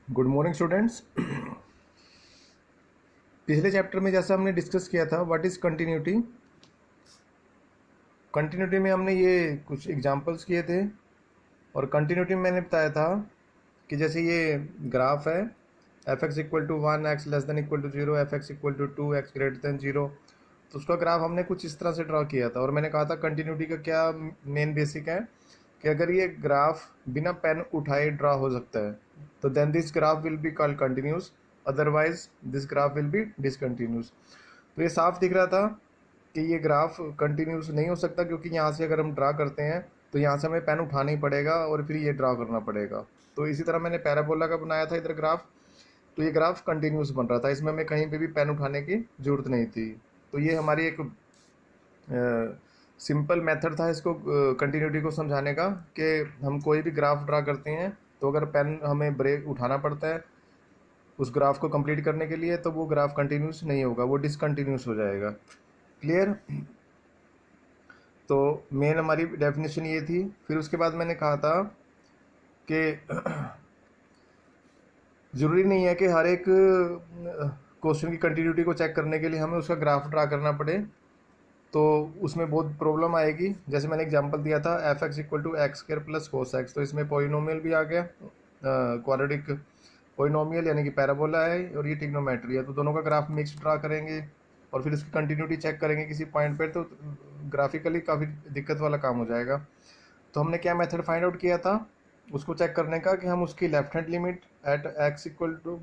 Good morning students. पिछले chapter में जैसा हमने डिस्कस किया था व्हाट इज़ कंटिन्यूटी। कंटिन्यूटी में हमने ये कुछ एग्जांपल्स किए थे और कंटिन्यूटी में मैंने बताया था कि जैसे ये ग्राफ है f x equal to 1 x less than equal to 0 f x equal to 2 x greater than 0। तो उसका ग्राफ हमने कुछ इस तरह से ड्रॉ किया था और मैंने कहा था कंटिन्यूटी का क्या मेन बेसिक है कि अगर ये ग्राफ बिना पेन उठाए ड्रॉ हो सकता है तो then this graph will be called continuous, otherwise this graph will be discontinuous. तो ये साफ दिख रहा था कि ये ग्राफ कंटिन्यूस नहीं हो सकता क्योंकि यहाँ से अगर हम ड्रा करते हैं तो यहाँ से हमें पेन उठाना ही पड़ेगा और फिर ये ड्रा करना पड़ेगा। तो इसी तरह मैंने पैराबोला का बनाया था इधर ग्राफ, तो ये ग्राफ कंटिन्यूस बन रहा था, इसमें हमें कहीं पे भी पेन उठाने की ज़रूरत नहीं थी। तो ये हमारी एक सिंपल मेथड था इसको कंटिन्यूटी को समझाने का कि हम कोई भी ग्राफ ड्रा करते हैं तो अगर पेन हमें ब्रेक उठाना पड़ता है उस ग्राफ को कंप्लीट करने के लिए तो वो ग्राफ कंटिन्यूस नहीं होगा, वो डिसकंटिन्यूस हो जाएगा। क्लियर? तो मेन हमारी डेफिनेशन ये थी। फिर उसके बाद मैंने कहा था कि ज़रूरी नहीं है कि हर एक क्वेश्चन की कंटिन्यूटी को चेक करने के लिए हमें उसका ग्राफ ड्रा करना पड़े, तो उसमें बहुत प्रॉब्लम आएगी। जैसे मैंने एग्जांपल दिया था f x equal to x square plus cos x, तो इसमें पॉलिनोमियल भी आ गया, क्वाड्रेटिक पॉलिनोमियल यानी कि पैराबोला है और ये ट्रिग्नोमेट्री है, तो दोनों का ग्राफ मिक्स ड्रा करेंगे और फिर उसकी कंटिन्यूटी चेक करेंगे किसी पॉइंट पर, तो ग्राफिकली काफ़ी दिक्कत वाला काम हो जाएगा। तो हमने क्या मेथड फाइंड आउट किया था उसको चेक करने का कि हम उसकी left hand limit at x equal to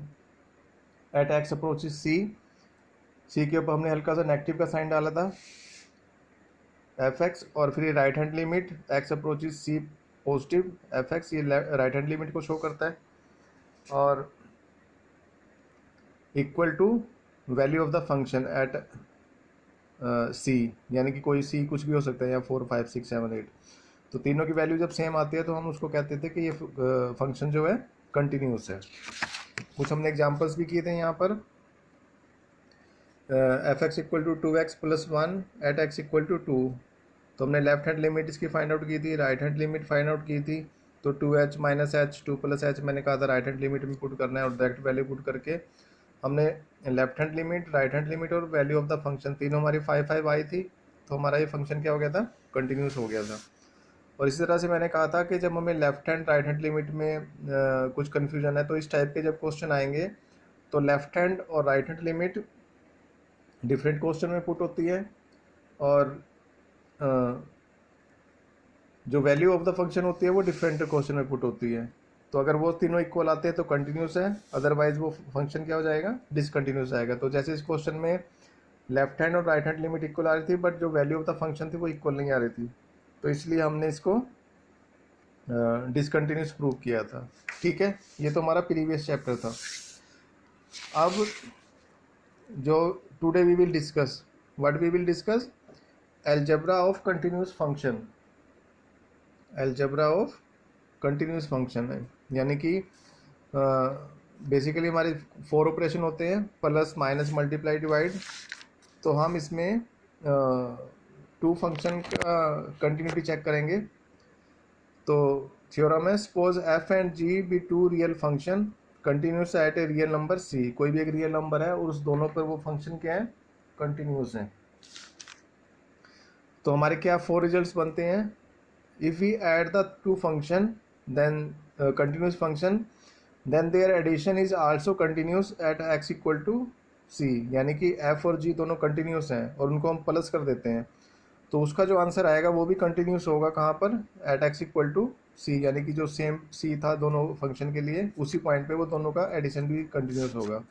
at x approach c के ऊपर हमने हल्का सा नेगेटिव का साइन डाला था एफ एक्स, और फिर ये right hand limit x approach c positive f x, ये राइट हैंड लिमिट को शो करता है, और equal to value of the function at c, यानी कि कोई सी कुछ भी हो सकता है या 4 5 6 7 8। तो तीनों की वैल्यू जब सेम आती है तो हम उसको कहते थे कि ये फंक्शन जो है कंटिन्यूस है। कुछ हमने एग्जांपल्स भी किए थे यहाँ पर, f x equal to 2x plus 1 at x equal to 2, तो हमने लेफ्ट हैंड लिमिट इसकी फाइंड आउट की थी, right hand limit find out की थी। तो 2h minus H 2 plus H मैंने कहा था राइट हैंड लिमिट में पुट करना है और डायरेक्ट वैल्यू पुट करके हमने left hand limit, right hand limit और वैल्यू ऑफ द फंक्शन तीनों हमारी 5 5 आई थी, तो हमारा ये फंक्शन क्या हो गया था, कंटिन्यूस हो गया था। और इसी तरह से मैंने कहा था कि जब हमें left hand right hand limit में कुछ कन्फ्यूजन है तो इस टाइप के जब क्वेश्चन आएंगे तो लेफ्ट हैंड और right hand limit different question में पुट होती है और जो वैल्यू ऑफ द फंक्शन होती है वो डिफरेंट क्वेश्चन में पुट होती है। तो अगर वो तीनों इक्वल आते हैं तो कंटिन्यूस है, अदरवाइज वो फंक्शन क्या हो जाएगा, डिसकंटिन्यूस आएगा। तो जैसे इस क्वेश्चन में लेफ्ट हैंड और राइट हैंड लिमिट इक्वल आ रही थी बट जो वैल्यू ऑफ द फंक्शन थी वो इक्वल नहीं आ रही थी, तो इसलिए हमने इसको डिसकंटिन्यूस प्रूव किया था। ठीक है, ये तो हमारा प्रीवियस चैप्टर था। अब जो today we will discuss, what we will discuss, algebra of continuous function. Algebra of continuous function है, यानी कि बेसिकली हमारे 4 ऑपरेशन होते हैं, प्लस माइनस मल्टीप्लाई डिवाइड। तो हम इसमें 2 फंक्शन का कंटिन्यूटी चेक करेंगे। तो थ्योरम है, suppose f and g be 2 real function continuous at a real number c, कोई भी एक रियल नंबर है और उस दोनों पर वो फंक्शन क्या है, कंटिन्यूस है। तो हमारे क्या 4 रिजल्ट्स बनते हैं, if we add the two function then continuous function then their addition is also continuous at x equal to c, यानी कि f और g दोनों कंटिन्यूस हैं और उनको हम प्लस कर देते हैं तो उसका जो आंसर आएगा वो भी कंटिन्यूस होगा, कहाँ पर, at x equal to c, यानी कि जो सेम c था दोनों फंक्शन के लिए उसी पॉइंट पे वो दोनों का एडिशन भी कंटिन्यूस होगा।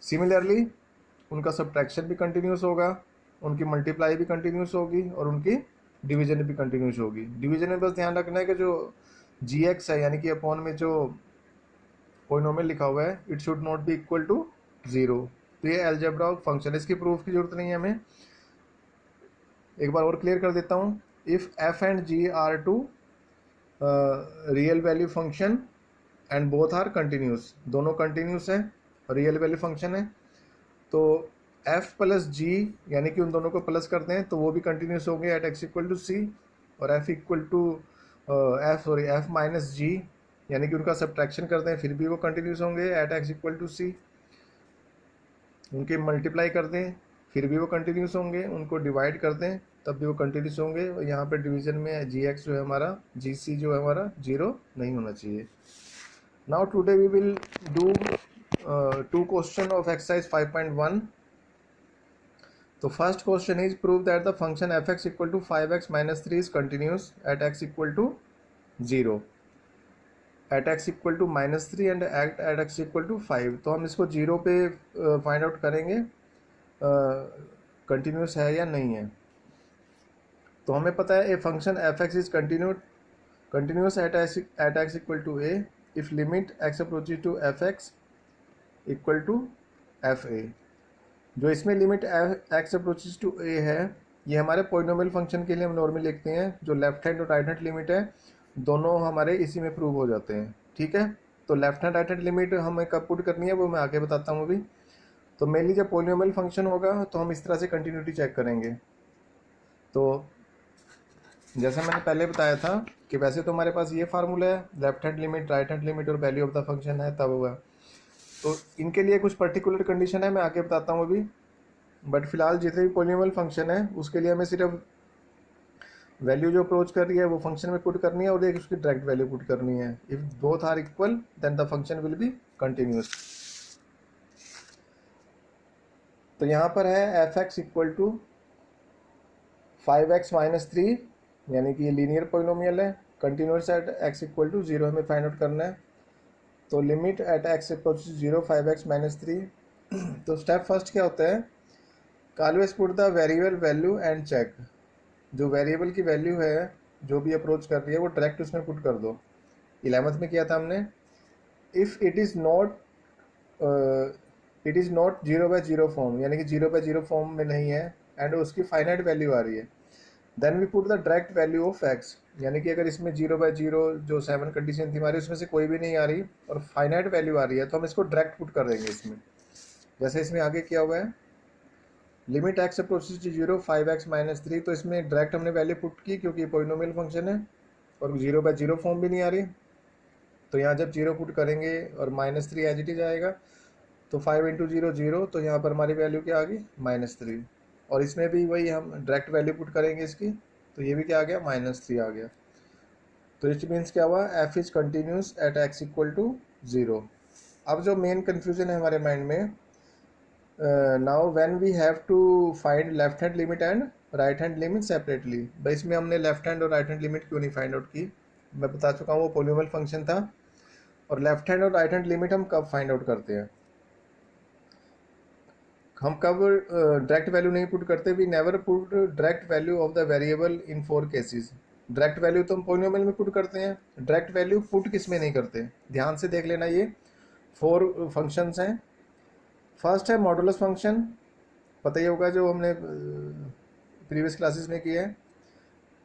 सिमिलरली उनका सब्ट्रैक्शन भी कंटिन्यूस होगा, उनकी मल्टीप्लाई भी कंटिन्यूस होगी और उनकी डिवीजन भी कंटिन्यूस होगी। डिवीजन में बस ध्यान रखना है कि जो जी एक्स है यानी कि अपॉन में जो पॉलिनोमियल लिखा हुआ है it should not be equal to 0। तो ये अलजेब्रा ऑफ फंक्शन, इसकी प्रूफ की जरूरत नहीं है हमें। एक बार और क्लियर कर देता हूँ, if f and g are two real value function and both are continuous, दोनों कंटिन्यूस है और रियल वैल्यू फंक्शन है, तो f प्लस जी यानी कि उन दोनों को प्लस करते हैं तो वो भी कंटिन्यूस होंगे at x equal to c, और f equal to f minus g यानी कि उनका सब्ट्रैक्शन करते हैं फिर भी वो कंटिन्यूस होंगे एट एक्स इक्वल टू सी, उनके मल्टीप्लाई कर दें फिर भी वो कंटिन्यूस होंगे, उनको डिवाइड कर दें तब भी वो कंटिन्यूस होंगे। और यहाँ पे डिवीजन में जी एक्स जो है हमारा, जी सी जो है हमारा जीरो नहीं होना चाहिए। Now today we will do 2 question of exercise 5.1। तो first question is prove that the function f x equal to 5x minus 3 is continuous at x equal to 0, at x equal to minus 3 and at x equal to 5। तो हम इसको 0 पे find out करेंगे continuous है या नहीं है। तो हमें पता है a function f x is continuous at x equal to a if limit x approaches to f x equal to f a. जो इसमें limit x approaches to a है ये हमारे पॉलिनोमियल फंक्शन के लिए हम नॉर्मली लिखते हैं। जो लेफ्ट हैंड और राइट हैंड लिमिट है दोनों हमारे इसी में प्रूव हो जाते हैं, ठीक है। तो left hand right hand limit हमें कब पुट करनी है वो मैं आगे बताता हूँ अभी। तो मेनली जब पॉलिनोमियल फंक्शन होगा तो हम इस तरह से कंटिन्यूटी चेक करेंगे। तो जैसे मैंने पहले बताया था कि वैसे तो हमारे पास ये फार्मूला है, left hand limit right hand limit और वैल्यू ऑफ द फंक्शन है तब हुआ। तो इनके लिए कुछ पर्टिकुलर कंडीशन है मैं आगे बताता हूँ अभी। बट फिलहाल जितने भी पॉलिनोमियल फंक्शन है उसके लिए हमें सिर्फ वैल्यू जो अप्रोच कर रही है वो फंक्शन में पुट करनी है और एक उसकी डायरेक्ट वैल्यू पुट करनी है। If both are equal then the function will be continuous. तो यहाँ पर है f x equal to 5x minus 3, यानी कि ये लीनियर पॉलिनोमियल है, continuous at x equal to 0 हमें फाइंड आउट करना है। तो limit at x equal to 0 5x minus 3। तो स्टेप फर्स्ट क्या होता है, always put the variable value and check. जो वेरिएबल की वैल्यू है जो भी अप्रोच कर रही है वो डायरेक्ट उसमें पुट कर दो। 11th में किया था हमने, if it is not 0/0 form, यानी कि 0/0 फॉर्म में नहीं है एंड उसकी फाइनाइट वैल्यू आ रही है, then we put the direct value of x। यानी कि अगर इसमें 0/0 जो 7 कंडीशन थी हमारी उसमें से कोई भी नहीं आ रही और फाइनाइट वैल्यू आ रही है तो हम इसको डायरेक्ट पुट कर देंगे इसमें। जैसे इसमें आगे किया हुआ है limit x approaches to 0 5x minus 3, तो इसमें डायरेक्ट हमने वैल्यू पुट की क्योंकि पॉलिनोमियल फंक्शन है और 0/0 फॉर्म भी नहीं आ रही। तो यहाँ जब 0 पुट करेंगे और -3 एज इट इज आएगा तो 5 इंटू 0 0, तो यहाँ पर हमारी वैल्यू क्या आ गई -3। और इसमें भी वही हम डायरेक्ट वैल्यू पुट करेंगे इसकी, तो ये भी क्या आ गया -3 आ गया। तो इट मीन्स क्या हुआ, f is continuous at x equal to 0। अब जो मेन कन्फ्यूजन है हमारे माइंड में, now when we have to find left hand limit and right hand limit separately. भाई इसमें हमने लेफ्ट हैंड और राइट हैंड लिमिट क्यों नहीं फाइंड आउट की, मैं बता चुका हूँ वो पॉलिनोमियल फंक्शन था। और लेफ्ट हैंड और राइट हैंड लिमिट हम कब फाइंड आउट करते हैं, हम कब डायरेक्ट वैल्यू नहीं पुट करते, we never put direct value of the variable in 4 cases. Direct value तो हम पॉलिनोमियल में पुट करते हैं, डायरेक्ट वैल्यू पुट किस में नहीं करते। ध्यान से देख लेना, ये 4 फंक्शंस हैं। फर्स्ट है मॉडुलस फंक्शन, पता ही होगा जो हमने प्रीवियस क्लासेस में किया है।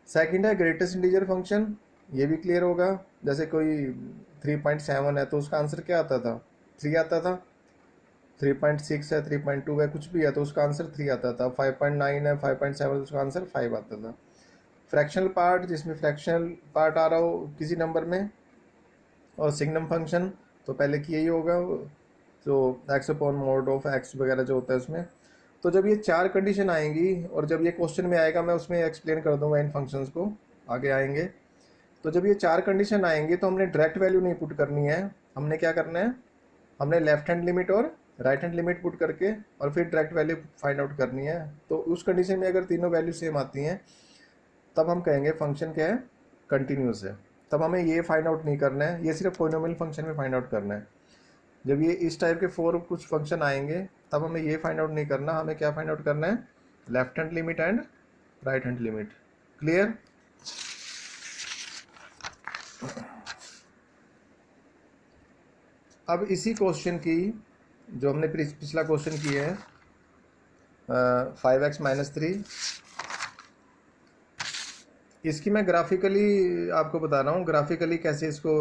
सेकंड है ग्रेटेस्ट इंटीजर फंक्शन, ये भी क्लियर होगा। जैसे कोई 3.7 है तो उसका आंसर क्या आता था, 3 आता था। 3.6 है, 3.2 है, कुछ भी है तो उसका आंसर 3 आता था। 5.9 है, 5.7 तो उसका आंसर 5 आता था। फ्रैक्शनल पार्ट, जिसमें फ्रैक्शनल पार्ट आ रहा हो किसी नंबर में, और सिग्नम फंक्शन तो पहले किया ही होगा, जो x upon mode of x वगैरह जो होता है उसमें। तो जब ये 4 कंडीशन आएंगी और जब ये क्वेश्चन में आएगा मैं उसमें एक्सप्लेन कर दूंगा इन फंक्शंस को, आगे आएंगे। तो जब ये 4 कंडीशन आएंगी तो हमने डायरेक्ट वैल्यू नहीं पुट करनी है, हमने क्या करना है, हमने लेफ्ट हैंड लिमिट और राइट हैंड लिमिट पुट करके और फिर डायरेक्ट वैल्यू फाइंड आउट करनी है। तो उस कंडीशन में अगर तीनों वैल्यू सेम आती हैं तब हम कहेंगे फंक्शन क्या है, कंटिन्यूस है। तब हमें ये फाइंड आउट नहीं करना है, ये सिर्फ पॉलिनोमियल फंक्शन में फाइंड आउट करना है। जब ये इस टाइप के 4 कुछ फंक्शन आएंगे तब हमें ये फाइंड आउट नहीं करना, हमें क्या फाइंड आउट करना है, left hand limit and right hand limit. Clear. अब इसी क्वेश्चन की जो हमने पिछला क्वेश्चन किया है 5x माइनस 3, इसकी मैं ग्राफिकली आपको बता रहा हूँ, ग्राफिकली कैसे इसको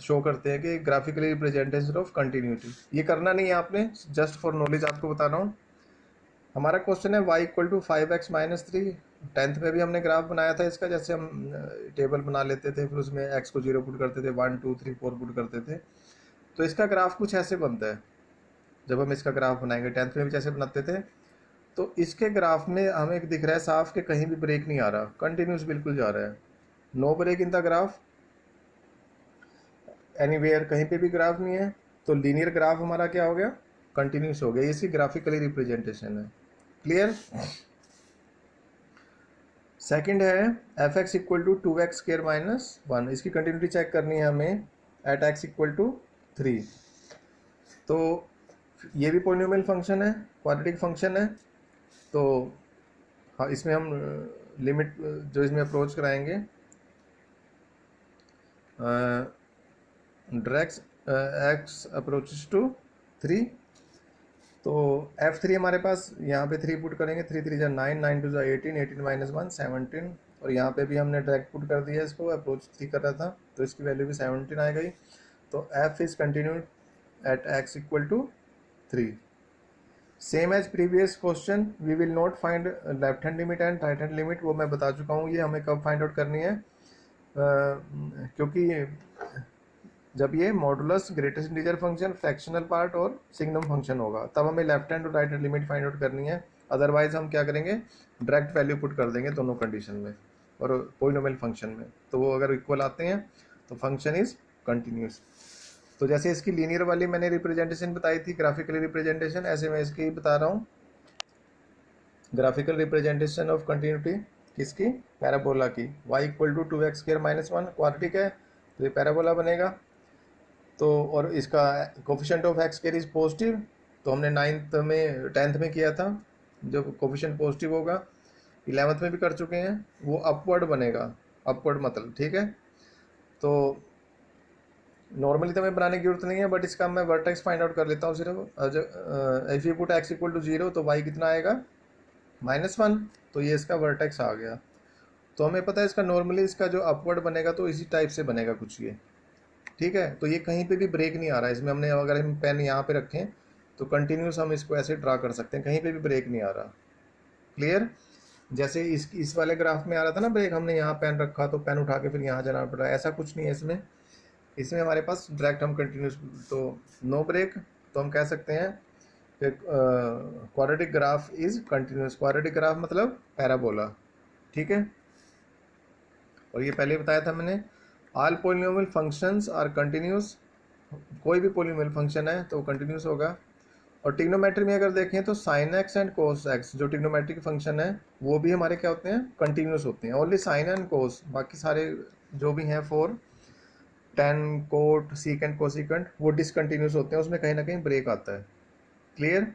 शो करते हैं कि ग्राफिकली रिप्रेजेंटेशन ऑफ कंटिन्यूटी। ये करना नहीं है आपने, जस्ट फॉर नॉलेज आपको बता रहा हूँ। हमारा क्वेश्चन है y equal to 5x minus 3, tenth में भी हमने ग्राफ बनाया था इसका, जैसे हम टेबल बना लेते थे, फिर उसमें एक्स को 0 पुट करते थे, 1 2 3 4 पुट करते थे। तो इसका ग्राफ कुछ ऐसे बनता है जब हम इसका ग्राफ बनाएंगे, टेंथ में भी जैसे बनाते थे। तो इसके ग्राफ में हमें एक दिख रहा है साफ कि कहीं भी ब्रेक नहीं आ रहा, कंटिन्यूस बिल्कुल जा रहा है, no break in the graph anywhere, कहीं पे भी ग्राफ नहीं है। तो लीनियर ग्राफ हमारा क्या हो गया, कंटिन्यूस हो गया। इसकी ग्राफिकली रिप्रेजेंटेशन है। क्लियर। सेकंड है f x equal to 2x square minus 1, इसकी कंटिन्यूटी चेक करनी है हमें एट x इक्वल टू 3। तो ये भी पॉलिनोमियल फंक्शन है, क्वाड्रेटिक फंक्शन है। तो हाँ, इसमें हम लिमिट जो इसमें अप्रोच कराएंगे ड्रैक्स एक्स अप्रोचेस टू 3। तो f3 हमारे पास यहाँ पे 3 पुट करेंगे, 3 3 जा 9, 9 2 जा 18, 18 माइनस 1 17। और यहाँ पे भी हमने डायरेक्ट पुट कर दिया इसको, अप्रोच 3 कर रहा था तो इसकी वैल्यू भी 17 आ गई। तो f इज continued at x equal to 3। Same as previous question, we will not find left hand limit and right hand limit, वो मैं बता चुका हूँ। ये हमें कब फाइंड आउट करनी है, क्योंकि जब ये modulus, greatest integer function, fractional part और सिग्नम फंक्शन होगा, तब हमें लेफ्ट हैंड और right hand limit find out करनी है। अदरवाइज हम क्या करेंगे, डायरेक्ट वैल्यू पुट कर देंगे दोनों कंडीशन में और पॉलिनोमियल फंक्शन में। तो वो अगर इक्वल आते हैं तो फंक्शन इज कंटिन्यूस। तो जैसे इसकी लीनियर वाली मैंने रिप्रेजेंटेशन बताई थी, ग्राफिकली रिप्रेजेंटेशन, ऐसे मैं इसकी बता रहा हूँ ग्राफिकल रिप्रेजेंटेशन ऑफ कंटिन्यूटी किसकी, पैराबोला की। y equal to 2x square minus 1 quadratic है तो ये पैराबोला बनेगा। तो और इसका coefficient of x square is positive, तो हमने 9th में 10th में किया था, जो कोफिशिएंट पॉजिटिव होगा 11th में भी कर चुके हैं, वो अपवर्ड बनेगा, अपवर्ड मतलब, ठीक है। तो नॉर्मली तो हमें बनाने की जरूरत नहीं है, बट इसका मैं वर्टेक्स फाइंड आउट कर लेता हूँ सिर्फ। If you put x equal to 0 तो y कितना आएगा, -1। तो ये इसका वर्टेक्स आ गया। तो हमें पता है इसका नॉर्मली इसका जो अपवर्ड बनेगा तो इसी टाइप से बनेगा कुछ ये, ठीक है। तो ये कहीं पे भी ब्रेक नहीं आ रहा है इसमें, हमने अगर हम पेन यहाँ पे रखें तो कंटिन्यूस हम इसको ऐसे ड्रा कर सकते हैं, कहीं पे भी ब्रेक नहीं आ रहा। क्लियर। जैसे इस वाले ग्राफ में आ रहा था ना ब्रेक, हमने यहाँ पेन रखा तो पेन उठा के फिर यहाँ जाना पड़ा, ऐसा कुछ नहीं है इसमें। इसमें हमारे पास डायरेक्ट हम कंटिन्यूस, तो नो ब्रेक, तो हम कह सकते हैं कि quadratic graph is continuous. Quadratic graph मतलब पैराबोला, ठीक है। और ये पहले बताया था मैंने, all polynomial functions are continuous, कोई भी पॉलिनोमियल फंक्शन है तो कंटिन्यूस होगा। और ट्रिग्नोमेट्री में अगर देखें तो sine x and cos x जो ट्रिग्नोमेट्रिक फंक्शन है वो भी हमारे क्या होते हैं, कंटिन्यूस होते हैं। ओनली साइन एंड कोस, बाकी सारे जो भी हैं 4 tan कोट सीकेंट कोसिकेंट वो डिसकंटिन्यूस होते हैं, उसमें कहीं ना कहीं ब्रेक आता है। क्लियर।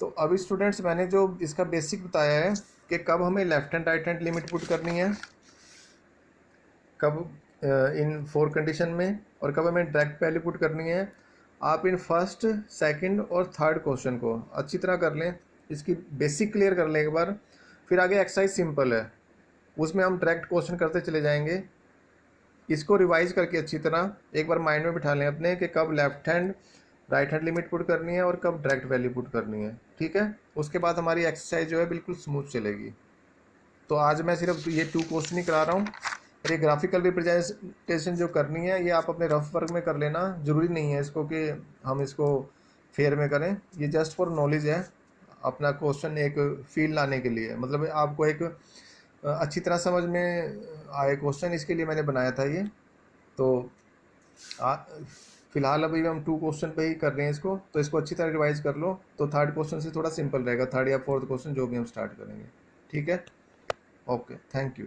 तो अभी स्टूडेंट्स मैंने जो इसका बेसिक बताया है कि कब हमें left hand right hand limit put करनी है, कब इन 4 कंडीशन में, और कब हमें डायरेक्ट वैल्यू पुट करनी है। आप इन फर्स्ट, सेकंड और थर्ड क्वेश्चन को अच्छी तरह कर लें, इसकी बेसिक क्लियर कर लें एक बार, फिर आगे एक्सरसाइज सिंपल है, उसमें हम डायरेक्ट क्वेश्चन करते चले जाएंगे। इसको रिवाइज करके अच्छी तरह एक बार माइंड में बिठा लें अपने कि कब left hand right hand limit put करनी है और कब डायरेक्ट वैल्यू पुट करनी है, ठीक है। उसके बाद हमारी एक्सरसाइज जो है बिल्कुल स्मूथ चलेगी। तो आज मैं सिर्फ ये 2 क्वेश्चन ही करा रहा हूँ। और ये ग्राफिकल रिप्रेजेंटेशन जो करनी है ये आप अपने रफ वर्क में कर लेना, ज़रूरी नहीं है इसको कि हम इसको फेयर में करें, ये जस्ट फॉर नॉलेज है, अपना क्वेश्चन एक फील लाने के लिए, मतलब आपको एक अच्छी तरह समझ में आए क्वेश्चन, इसके लिए मैंने बनाया था ये। तो फिलहाल अभी हम 2 क्वेश्चन पे ही कर रहे हैं इसको, तो इसको अच्छी तरह रिवाइज कर लो, तो थर्ड क्वेश्चन से थोड़ा सिंपल रहेगा, थर्ड या फोर्थ क्वेश्चन जो भी हम स्टार्ट करेंगे, ठीक है। Okay, thank you.